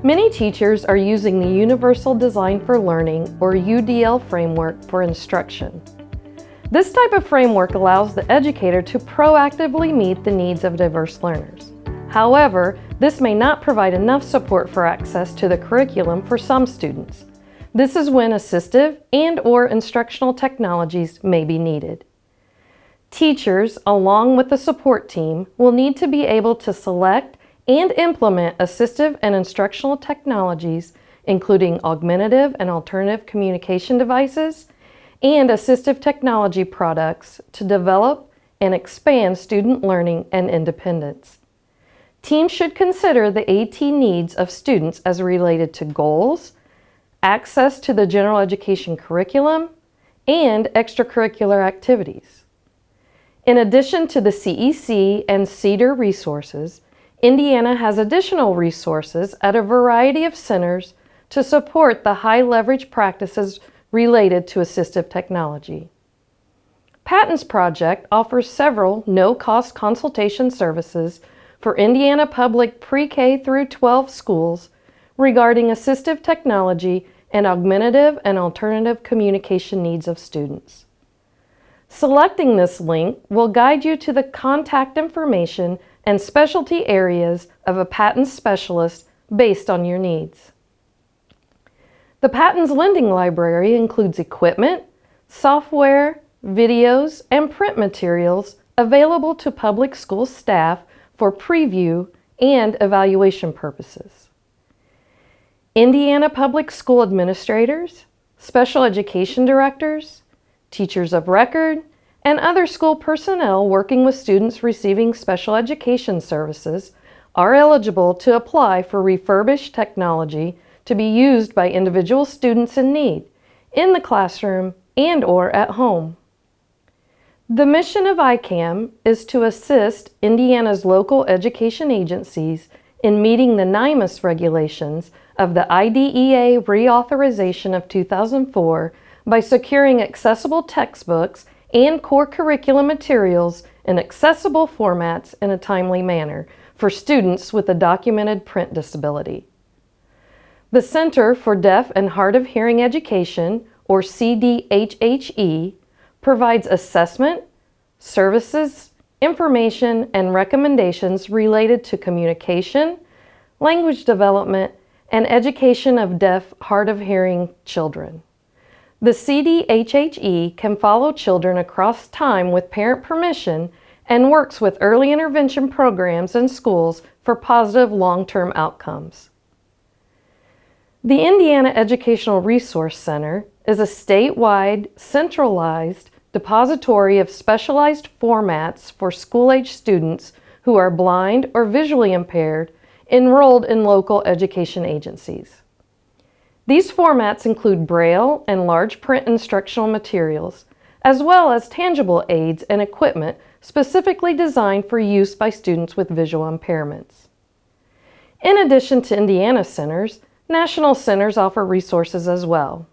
Many teachers are using the Universal Design for Learning, or UDL framework, for instruction. This type of framework allows the educator to proactively meet the needs of diverse learners. However, this may not provide enough support for access to the curriculum for some students. This is when assistive and/or instructional technologies may be needed. Teachers, along with the support team, will need to be able to select and implement assistive and instructional technologies, including augmentative and alternative communication devices and assistive technology products, to develop and expand student learning and independence. Teams should consider the AT needs of students as related to goals, access to the general education curriculum, and extracurricular activities. In addition to the CEC and CEDAR resources, Indiana has additional resources at a variety of centers to support the high-leverage practices related to assistive technology. PATINS Project offers several no-cost consultation services for Indiana public pre-K through 12 schools regarding assistive technology and augmentative and alternative communication needs of students. Selecting this link will guide you to the contact information and specialty areas of a PATINS specialist based on your needs. The PATINS Lending Library includes equipment, software, videos, and print materials available to public school staff for preview and evaluation purposes. Indiana Public School administrators, special education directors, teachers of record, and other school personnel working with students receiving special education services are eligible to apply for refurbished technology to be used by individual students in need, in the classroom and/or at home. The mission of ICAM is to assist Indiana's local education agencies in meeting the NIMAS regulations of the IDEA reauthorization of 2004 by securing accessible textbooks and core curriculum materials in accessible formats in a timely manner for students with a documented print disability. The Center for Deaf and Hard of Hearing Education, or CDHHE, provides assessment, services, information, and recommendations related to communication, language development, and education of deaf, hard of hearing children. The CDHHE can follow children across time with parent permission and works with early intervention programs in schools for positive long-term outcomes. The Indiana Educational Resource Center is a statewide, centralized depository of specialized formats for school-age students who are blind or visually impaired enrolled in local education agencies. These formats include Braille and large print instructional materials, as well as tangible aids and equipment specifically designed for use by students with visual impairments. In addition to Indiana centers, national centers offer resources as well.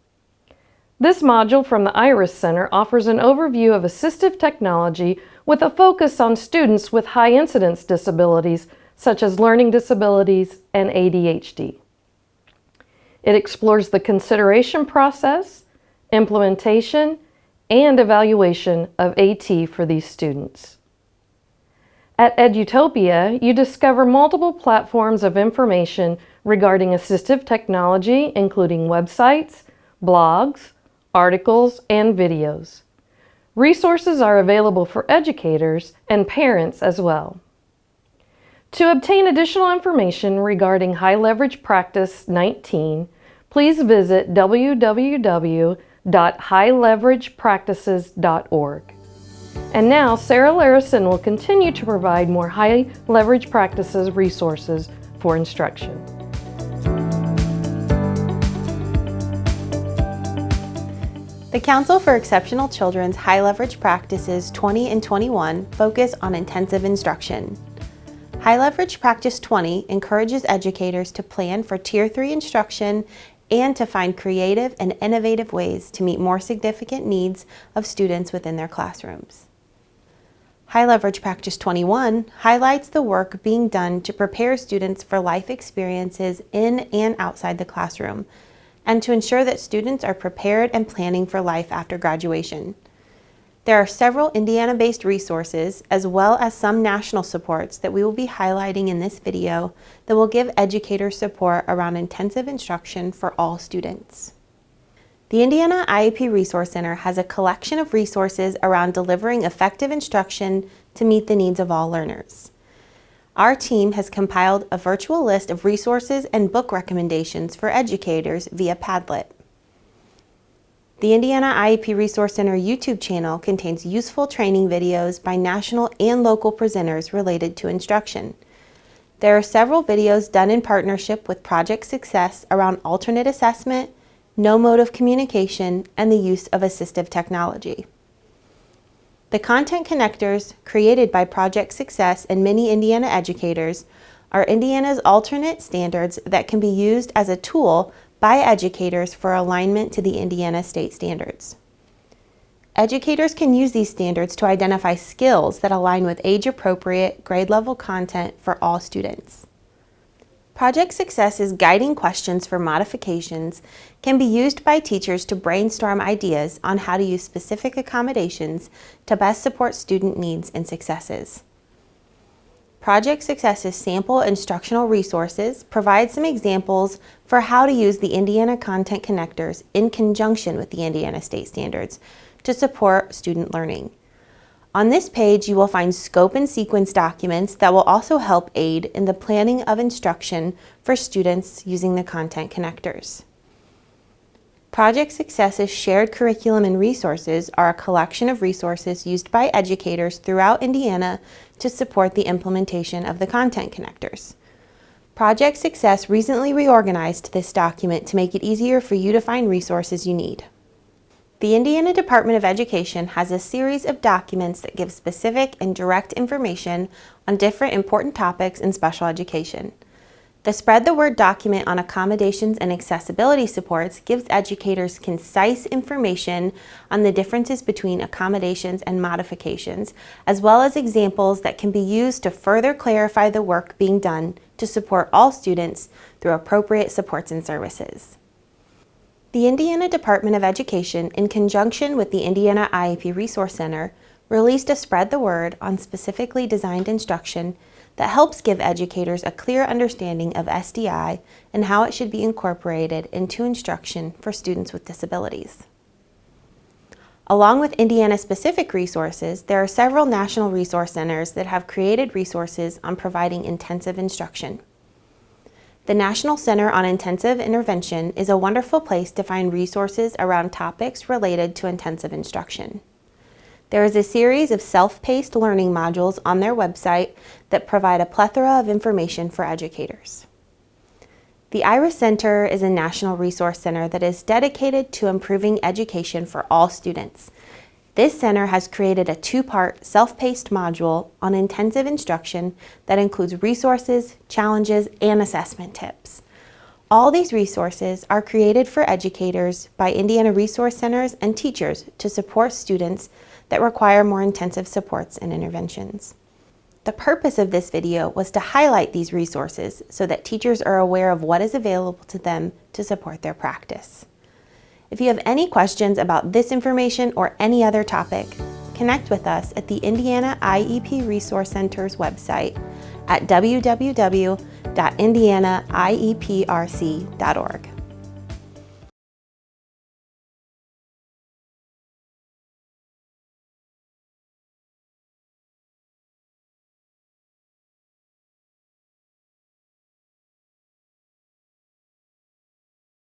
This module from the IRIS Center offers an overview of assistive technology with a focus on students with high incidence disabilities such as learning disabilities and ADHD. It explores the consideration process, implementation, and evaluation of AT for these students. At Edutopia, you discover multiple platforms of information regarding assistive technology, including websites, blogs, articles, and videos. Resources are available for educators and parents as well. To obtain additional information regarding High Leverage Practice 19, please visit www.highleveragepractices.org. And now, Sarah Larison will continue to provide more High Leverage Practices resources for instruction. The Council for Exceptional Children's High Leverage Practices 20 and 21 focus on intensive instruction. High Leverage Practice 20 encourages educators to plan for Tier 3 instruction and to find creative and innovative ways to meet more significant needs of students within their classrooms. High Leverage Practice 21 highlights the work being done to prepare students for life experiences in and outside the classroom, and to ensure that students are prepared and planning for life after graduation. There are several Indiana-based resources, as well as some national supports that we will be highlighting in this video that will give educators support around intensive instruction for all students. The Indiana IEP Resource Center has a collection of resources around delivering effective instruction to meet the needs of all learners. Our team has compiled a virtual list of resources and book recommendations for educators via Padlet. The Indiana IEP Resource Center YouTube channel contains useful training videos by national and local presenters related to instruction. There are several videos done in partnership with Project Success around alternate assessment, no mode of communication, and the use of assistive technology. The content connectors created by Project Success and many Indiana educators are Indiana's alternate standards that can be used as a tool by educators for alignment to the Indiana state standards. Educators can use these standards to identify skills that align with age-appropriate, grade-level content for all students. Project Success's guiding questions for modifications can be used by teachers to brainstorm ideas on how to use specific accommodations to best support student needs and successes. Project Success's sample instructional resources provide some examples for how to use the Indiana content connectors in conjunction with the Indiana state standards to support student learning. On this page, you will find scope and sequence documents that will also help aid in the planning of instruction for students using the content connectors. Project Success's shared curriculum and resources are a collection of resources used by educators throughout Indiana to support the implementation of the content connectors. Project Success recently reorganized this document to make it easier for you to find resources you need. The Indiana Department of Education has a series of documents that give specific and direct information on different important topics in special education. The Spread the Word document on accommodations and accessibility supports gives educators concise information on the differences between accommodations and modifications, as well as examples that can be used to further clarify the work being done to support all students through appropriate supports and services. The Indiana Department of Education, in conjunction with the Indiana IEP Resource Center, released a Spread the Word on specifically designed instruction that helps give educators a clear understanding of SDI and how it should be incorporated into instruction for students with disabilities. Along with Indiana-specific resources, there are several national resource centers that have created resources on providing intensive instruction. The National Center on Intensive Intervention is a wonderful place to find resources around topics related to intensive instruction. There is a series of self-paced learning modules on their website that provide a plethora of information for educators. The IRIS Center is a national resource center that is dedicated to improving education for all students. This center has created a two-part self-paced module on intensive instruction that includes resources, challenges, and assessment tips. All these resources are created for educators by Indiana Resource Centers and teachers to support students that require more intensive supports and interventions. The purpose of this video was to highlight these resources so that teachers are aware of what is available to them to support their practice. If you have any questions about this information or any other topic, connect with us at the Indiana IEP Resource Center's website at www.indianaieprc.org.